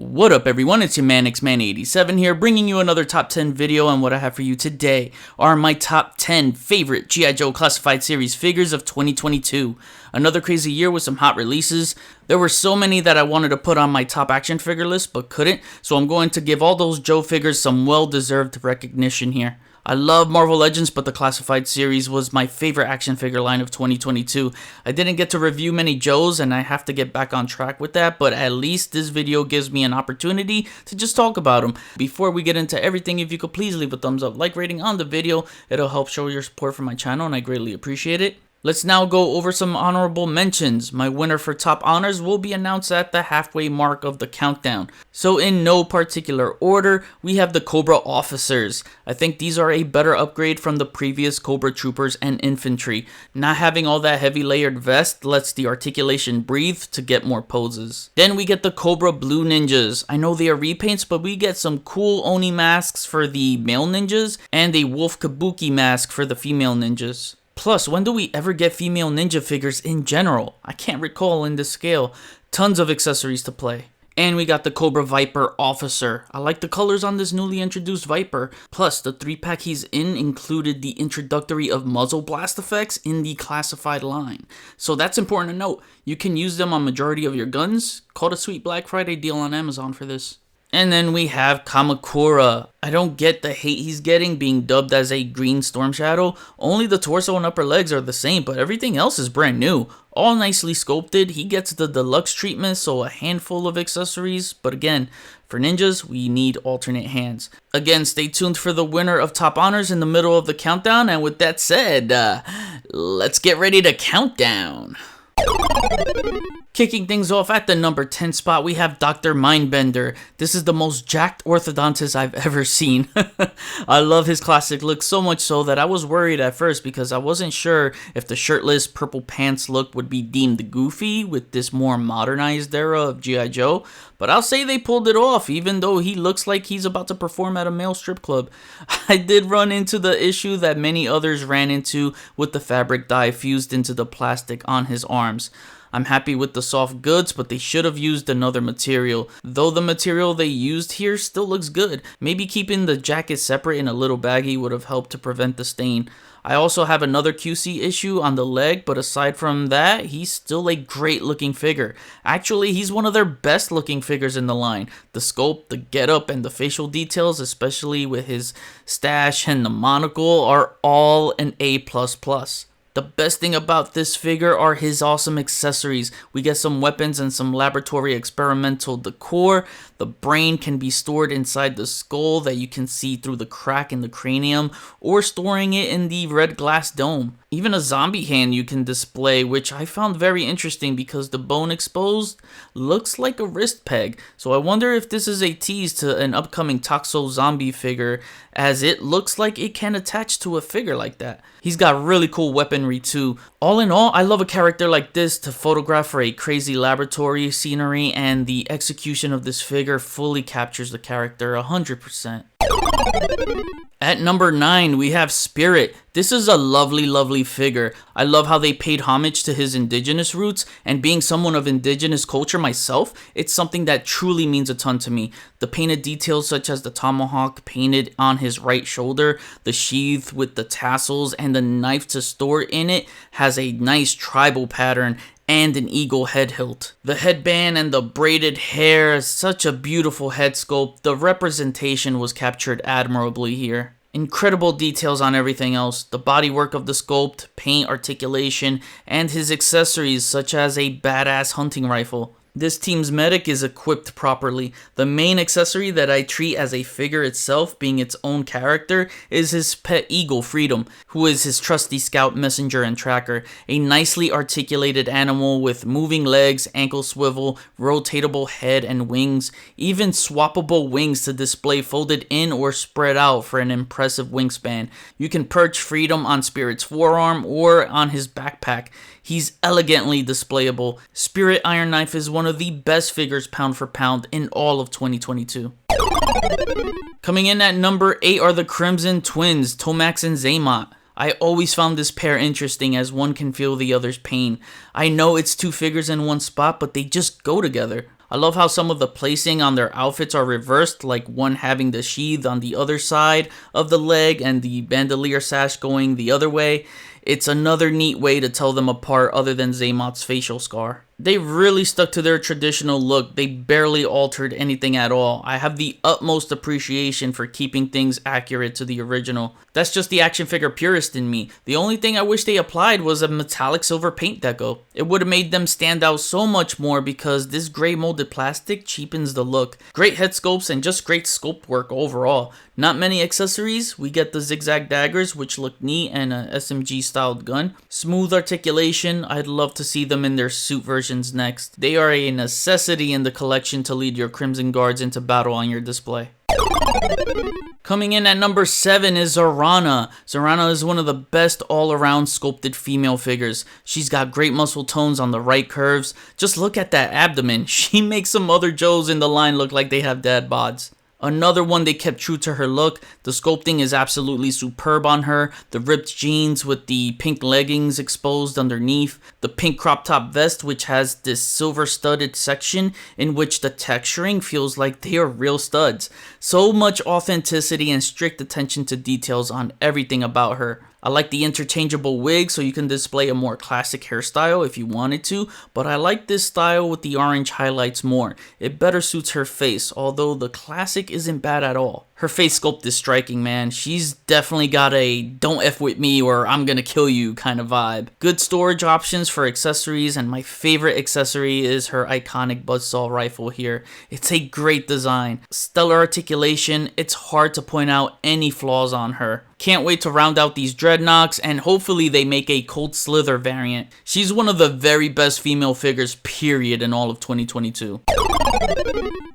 What up everyone, it's your man XMan87 here, bringing you another top 10 video, and what I have for you today are my top 10 favorite G.I. Joe Classified Series figures of 2022. Another crazy year with some hot releases. There were so many that I wanted to put on my top action figure list, but couldn't, so I'm going to give all those Joe figures some well-deserved recognition here. I love Marvel Legends, but the Classified Series was my favorite action figure line of 2022. I didn't get to review many Joes, and I have to get back on track with that, but at least this video gives me an opportunity to just talk about them. Before we get into everything, if you could please leave a thumbs up, like rating on the video. It'll help show your support for my channel, and I greatly appreciate it. Let's now go over some honorable mentions. My winner for top honors will be announced at the halfway mark of the countdown. So in no particular order, we have the Cobra officers. I think these are a better upgrade from the previous Cobra troopers and infantry. Not having all that heavy layered vest lets the articulation breathe to get more poses. Then we get the Cobra blue ninjas. I know they are repaints, but we get some cool Oni masks for the male ninjas and a wolf kabuki mask for the female ninjas. Plus, when do we ever get female ninja figures in general? I can't recall in this scale. Tons of accessories to play. And we got the Cobra Viper Officer. I like the colors on this newly introduced Viper. Plus, the 3-pack he's in included the introductory of muzzle blast effects in the classified line. So that's important to note. You can use them on majority of your guns. Caught a sweet Black Friday deal on Amazon for this. And then we have Kamakura. I don't get the hate he's getting being dubbed as a green Storm Shadow. Only the torso and upper legs are the same, but everything else is brand new. All nicely sculpted. He gets the deluxe treatment, so a handful of accessories. But again, for ninjas, we need alternate hands. Again, stay tuned for the winner of top honors in the middle of the countdown. And with that said, let's get ready to count down. Kicking things off at the number 10 spot, we have Dr. Mindbender. This is the most jacked orthodontist I've ever seen. I love his classic look, so much so that I was worried at first because I wasn't sure if the shirtless purple pants look would be deemed goofy with this more modernized era of G.I. Joe. But I'll say they pulled it off, even though he looks like he's about to perform at a male strip club. I did run into the issue that many others ran into with the fabric dye fused into the plastic on his arms. I'm happy with the soft goods, but they should have used another material. Though the material they used here still looks good. Maybe keeping the jacket separate in a little baggie would have helped to prevent the stain. I also have another QC issue on the leg, but aside from that, he's still a great looking figure. Actually, he's one of their best looking figures in the line. The sculpt, the getup, and the facial details, especially with his stash and the monocle, are all an A++. The best thing about this figure are his awesome accessories. We get some weapons and some laboratory experimental decor. The brain can be stored inside the skull that you can see through the crack in the cranium, or storing it in the red glass dome. Even a zombie hand you can display, which I found very interesting because the bone exposed looks like a wrist peg. So I wonder if this is a tease to an upcoming Toxo zombie figure, as it looks like it can attach to a figure like that. He's got really cool weaponry too. All in all, I love a character like this to photograph for a crazy laboratory scenery, and the execution of this figure fully captures the character 100%. At number 9, we have Spirit. This is a lovely figure. I love how they paid homage to his indigenous roots, and being someone of indigenous culture myself, it's something that truly means a ton to me. The painted details such as the tomahawk painted on his right shoulder, the sheath with the tassels, and the knife to store in it has a nice tribal pattern and an eagle head hilt. The headband and the braided hair, such a beautiful head sculpt. The representation was captured admirably here. Incredible details on everything else. The bodywork of the sculpt, paint articulation, and his accessories such as a badass hunting rifle. This team's medic is equipped properly. The main accessory that I treat as a figure itself being its own character is his pet eagle, Freedom, who is his trusty scout, messenger, and tracker. A nicely articulated animal with moving legs, ankle swivel, rotatable head and wings, even swappable wings to display folded in or spread out for an impressive wingspan. You can perch Freedom on Spirit's forearm or on his backpack. He's elegantly displayable. Spirit Iron Knife is one of the best figures pound for pound in all of 2022. Coming in at number 8 are the Crimson Twins, Tomax and XAMOT. I always found this pair interesting as one can feel the other's pain. I know it's two figures in one spot, but they just go together. I love how some of the placing on their outfits are reversed, like one having the sheath on the other side of the leg and the bandolier sash going the other way. It's another neat way to tell them apart other than XAMOT's facial scar. They really stuck to their traditional look. They barely altered anything at all. I have the utmost appreciation for keeping things accurate to the original. That's just the action figure purist in me. The only thing I wish they applied was a metallic silver paint deco. It would have made them stand out so much more because this gray molded plastic cheapens the look. Great head sculpts and just great sculpt work overall. Not many accessories. We get the zigzag daggers, which look neat, and a SMG styled gun. Smooth articulation. I'd love to see them in their suit versions next. They are a necessity in the collection to lead your Crimson Guards into battle on your display. Coming in at number 7 is ZARANA. ZARANA is one of the best all-around sculpted female figures. She's got great muscle tones on the right curves. Just look at that abdomen. She makes some other Joes in the line look like they have dad bods. Another one they kept true to her look. The sculpting is absolutely superb on her. The ripped jeans with the pink leggings exposed underneath. The pink crop top vest, which has this silver studded section in which the texturing feels like they are real studs. So much authenticity and strict attention to details on everything about her. I like the interchangeable wig so you can display a more classic hairstyle if you wanted to, but I like this style with the orange highlights more. It better suits her face, although the classic isn't bad at all. Her face sculpt is striking, man. She's definitely got a don't F with me or I'm gonna kill you kind of vibe. Good storage options for accessories, and my favorite accessory is her iconic buzzsaw rifle here. It's a great design. Stellar articulation. It's hard to point out any flaws on her. Can't wait to round out these dreadnoughts, and hopefully they make a Cold Slither variant. She's one of the very best female figures period in all of 2022.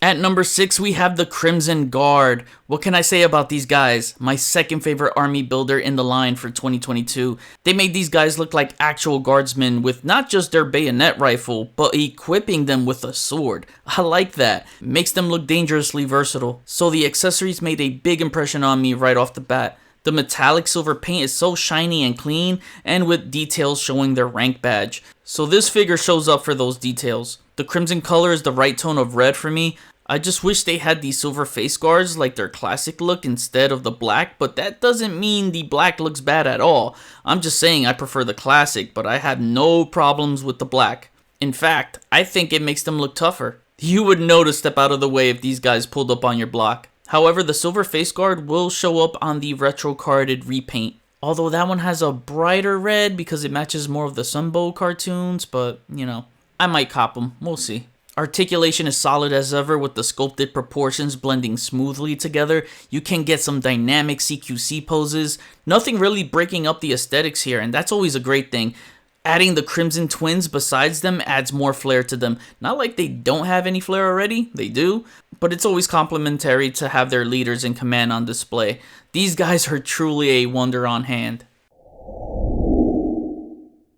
At number 6, we have the Crimson Guard. What can I say about these guys? My second favorite army builder in the line for 2022. They made these guys look like actual guardsmen with not just their bayonet rifle, but equipping them with a sword. I like that. Makes them look dangerously versatile. So the accessories made a big impression on me right off the bat. The metallic silver paint is so shiny and clean, and with details showing their rank badge. So this figure shows up for those details. The crimson color is the right tone of red for me. I just wish they had these silver face guards like their classic look instead of the black, but that doesn't mean the black looks bad at all. I'm just saying I prefer the classic, but I have no problems with the black. In fact, I think it makes them look tougher. You would know to step out of the way if these guys pulled up on your block. However, the silver face guard will show up on the retro carded repaint. Although that one has a brighter red because it matches more of the Sunbow cartoons, but you know, I might cop them. We'll see. Articulation is solid as ever with the sculpted proportions blending smoothly together. You can get some dynamic CQC poses. Nothing really breaking up the aesthetics here, and that's always a great thing. Adding the Crimson Twins besides them adds more flair to them. Not like they don't have any flair already, they do, but it's always complimentary to have their leaders in command on display. These guys are truly a wonder on hand.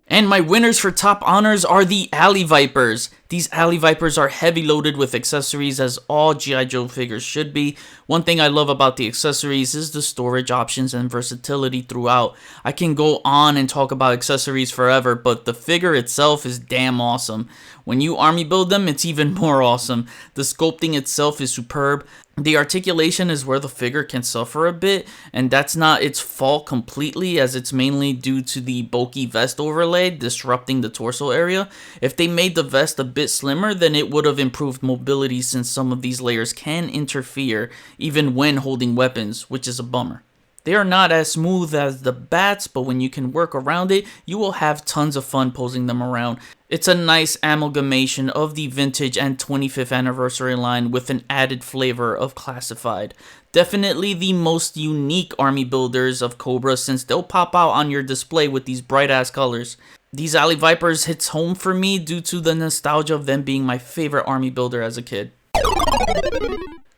And my winners for top honors are the Alley Vipers. These Alley Vipers are heavy loaded with accessories as all G.I. Joe figures should be. One thing I love about the accessories is the storage options and versatility throughout. I can go on and talk about accessories forever, but the figure itself is damn awesome. When you army build them, it's even more awesome. The sculpting itself is superb. The articulation is where the figure can suffer a bit, and that's not its fault completely, as it's mainly due to the bulky vest overlay disrupting the torso area. If they made the vest a bit slimmer, then it would have improved mobility, since some of these layers can interfere even when holding weapons, which is a bummer. They are not as smooth as the bats, but when you can work around it, you will have tons of fun posing them around. It's a nice amalgamation of the vintage and 25th anniversary line with an added flavor of classified. Definitely the most unique army builders of Cobra, since they'll pop out on your display with these bright ass colors. These Alley Vipers hits home for me due to the nostalgia of them being my favorite army builder as a kid.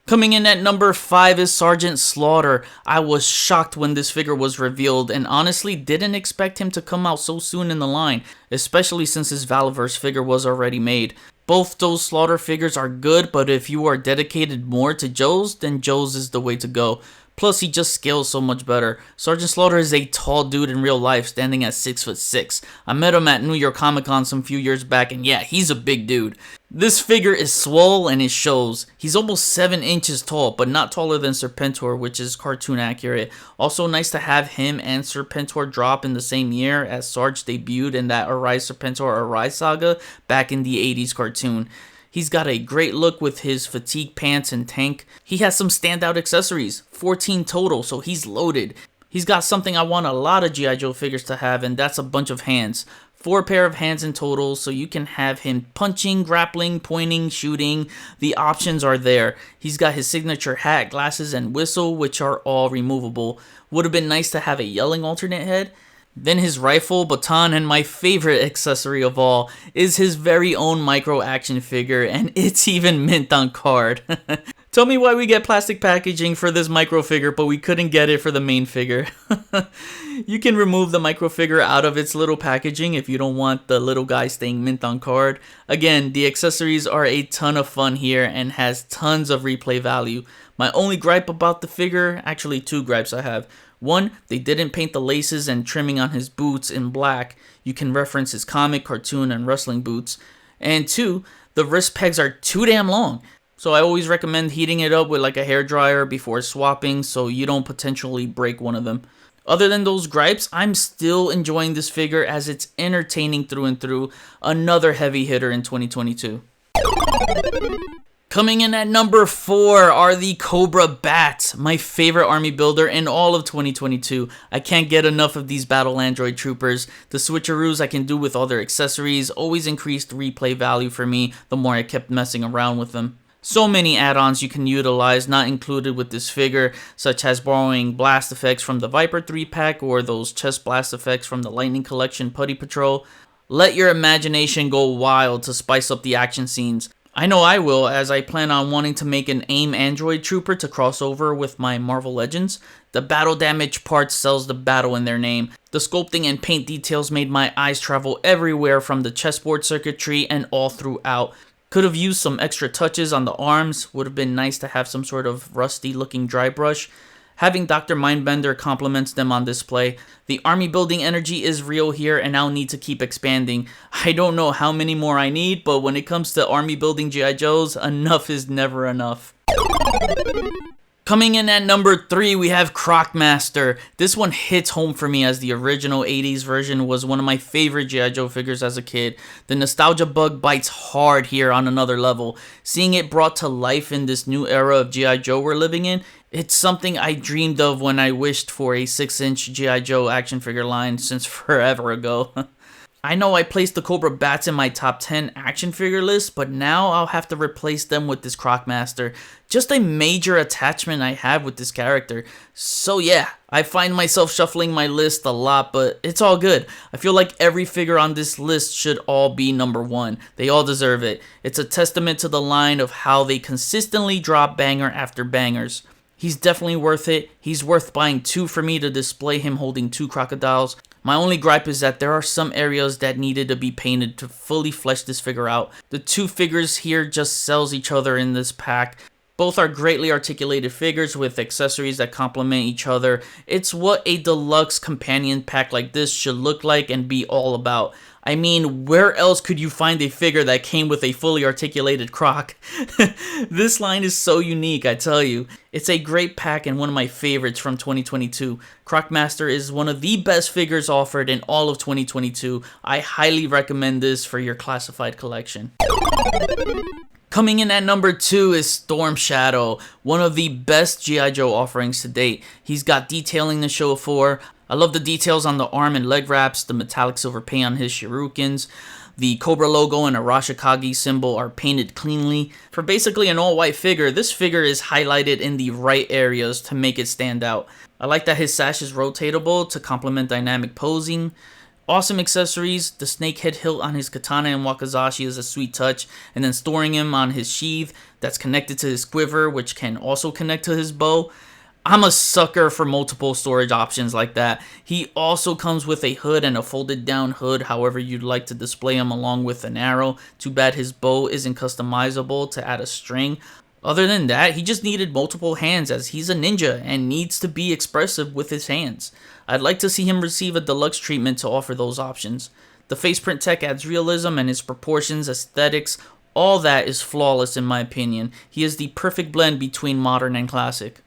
Coming in at number 5 is Sergeant Slaughter. I was shocked when this figure was revealed and honestly didn't expect him to come out so soon in the line, especially since his Valiverse figure was already made. Both those Slaughter figures are good, but if you are dedicated more to Joe's, then Joe's is the way to go. Plus, he just scales so much better. Sergeant Slaughter is a tall dude in real life, standing at 6'6". I met him at New York Comic Con some few years back, and yeah, he's a big dude. This figure is swole and it shows. He's almost 7 inches tall, but not taller than Serpentor, which is cartoon accurate. Also nice to have him and Serpentor drop in the same year, as Sarge debuted in that Arise Serpentor Arise saga back in the 80s cartoon. He's got a great look with his fatigue pants and tank. He has some standout accessories, 14 total, so he's loaded. He's got something I want a lot of G.I. Joe figures to have, and that's a bunch of hands. 4 pair of hands in total, so you can have him punching, grappling, pointing, shooting. The options are there. He's got his signature hat, glasses, and whistle, which are all removable. Would have been nice to have a yelling alternate head. Then his rifle, baton, and my favorite accessory of all is his very own micro action figure, and it's even mint on card. Tell me why we get plastic packaging for this micro figure, but we couldn't get it for the main figure. You can remove the micro figure out of its little packaging if you don't want the little guy staying mint on card. Again, the accessories are a ton of fun here and has tons of replay value. My only gripe about the figure, actually 2 gripes I have. 1, they didn't paint the laces and trimming on his boots in black. You can reference his comic, cartoon, and wrestling boots. And 2, the wrist pegs are too damn long. So I always recommend heating it up with like a hairdryer before swapping so you don't potentially break one of them. Other than those gripes, I'm still enjoying this figure as it's entertaining through and through. Another heavy hitter in 2022. Coming in at number 4 are the Cobra B.A.T, my favorite army builder in all of 2022. I can't get enough of these battle android troopers. The switcheroos I can do with all their accessories always increased replay value for me the more I kept messing around with them. So many add-ons you can utilize not included with this figure, such as borrowing blast effects from the Viper 3-pack or those chest blast effects from the Lightning Collection Putty Patrol. Let your imagination go wild to spice up the action scenes. I know I will, as I plan on wanting to make an AIM android trooper to cross over with my Marvel Legends. The battle damage part sells the battle in their name. The sculpting and paint details made my eyes travel everywhere from the chessboard circuitry and all throughout. Could have used some extra touches on the arms. Would have been nice to have some sort of rusty looking dry brush. Having Dr. Mindbender complements them on display. The army building energy is real here and I'll need to keep expanding. I don't know how many more I need, but when it comes to army building G.I. Joes, enough is never enough. Coming in at number 3, we have CROC Master. This one hits home for me as the original 80s version was one of my favorite G.I. Joe figures as a kid. The nostalgia bug bites hard here on another level. Seeing it brought to life in this new era of G.I. Joe we're living in, it's something I dreamed of when I wished for a 6-inch G.I. Joe action figure line since forever ago. I know I placed the Cobra B.A.T in my top 10 action figure list, but now I'll have to replace them with this CROC Master. Just a major attachment I have with this character. So yeah, I find myself shuffling my list a lot, but it's all good. I feel like every figure on this list should all be number 1. They all deserve it. It's a testament to the line of how they consistently drop banger after bangers. He's definitely worth it. He's worth buying 2 for me to display him holding 2 crocodiles. My only gripe is that there are some areas that needed to be painted to fully flesh this figure out. The 2 figures here just sells each other in this pack. Both are greatly articulated figures with accessories that complement each other. It's what a deluxe companion pack like this should look like and be all about. I mean, where else could you find a figure that came with a fully articulated Croc? This line is so unique, I tell you. It's a great pack and one of my favorites from 2022. CROC Master is one of the best figures offered in all of 2022. I highly recommend this for your classified collection. Coming in at number 2 is Storm Shadow, one of the best G.I. Joe offerings to date. He's got detailing to show for. I love the details on the arm and leg wraps, the metallic silver paint on his shurikens. The Cobra logo and Arashikage symbol are painted cleanly. For basically an all-white figure, this figure is highlighted in the right areas to make it stand out. I like that his sash is rotatable to complement dynamic posing. Awesome accessories. The snake head hilt on his katana and wakizashi is a sweet touch, and then storing him on his sheath that's connected to his quiver, which can also connect to his bow. I'm a sucker for multiple storage options like that. He also comes with a hood and a folded down hood, however you'd like to display him, along with an arrow. Too bad his bow isn't customizable to add a string. Other than that, he just needed multiple hands as he's a ninja and needs to be expressive with his hands. I'd like to see him receive a deluxe treatment to offer those options. The faceprint tech adds realism and his proportions, aesthetics, All that is flawless in my opinion. He is the perfect blend between modern and classic.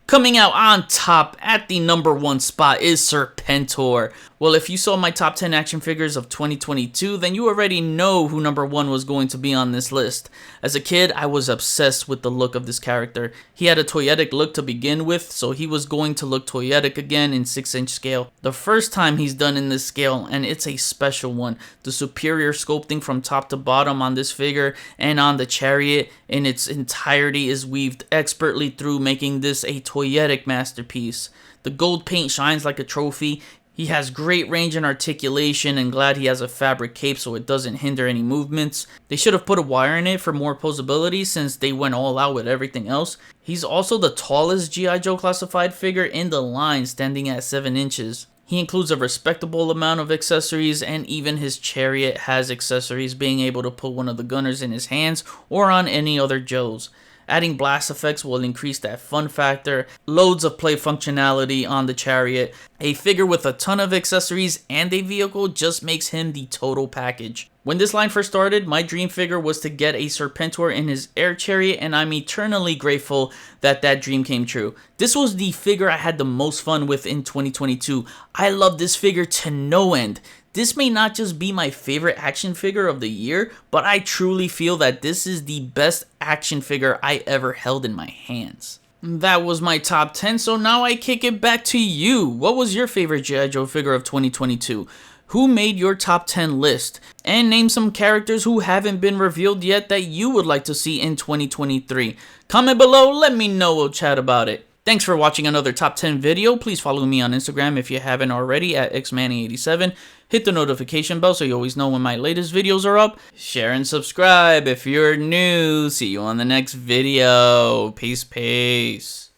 Coming out on top at the #1 spot is Serpentor. Well, if you saw my top 10 action figures of 2022, then you already know who #1 was going to be on this list. As a kid, I was obsessed with the look of this character. He had a toyetic look to begin with, so he was going to look toyetic again in 6-inch scale. The first time he's done in this scale, and it's a special one. The superior sculpting from top to bottom on this figure and on the chariot in its entirety is weaved expertly through, making this a toyetic masterpiece. The gold paint shines like a trophy. He has great range and articulation, and glad he has a fabric cape so it doesn't hinder any movements. They should have put a wire in it for more posability since they went all out with everything else. He's also the tallest G.I. Joe classified figure in the line, standing at 7 inches. He includes a respectable amount of accessories, and even his chariot has accessories, being able to put one of the gunners in his hands or on any other Joes. Adding blast effects will increase that fun factor. Loads of play functionality on the chariot. A figure with a ton of accessories and a vehicle just makes him the total package. When this line first started, my dream figure was to get a Serpentor in his air chariot, and I'm eternally grateful that that dream came true. This was the figure I had the most fun with in 2022. I love this figure to no end. This may not just be my favorite action figure of the year, but I truly feel that this is the best action figure I ever held in my hands. That was my top 10, so now I kick it back to you. What was your favorite G.I. Joe figure of 2022? Who made your top 10 list? And name some characters who haven't been revealed yet that you would like to see in 2023. Comment below, let me know, we'll chat about it. Thanks for watching another top 10 video. Please follow me on Instagram if you haven't already at xmanny87. Hit the notification bell so you always know when my latest videos are up. Share and subscribe if you're new. See you on the next video. Peace, peace.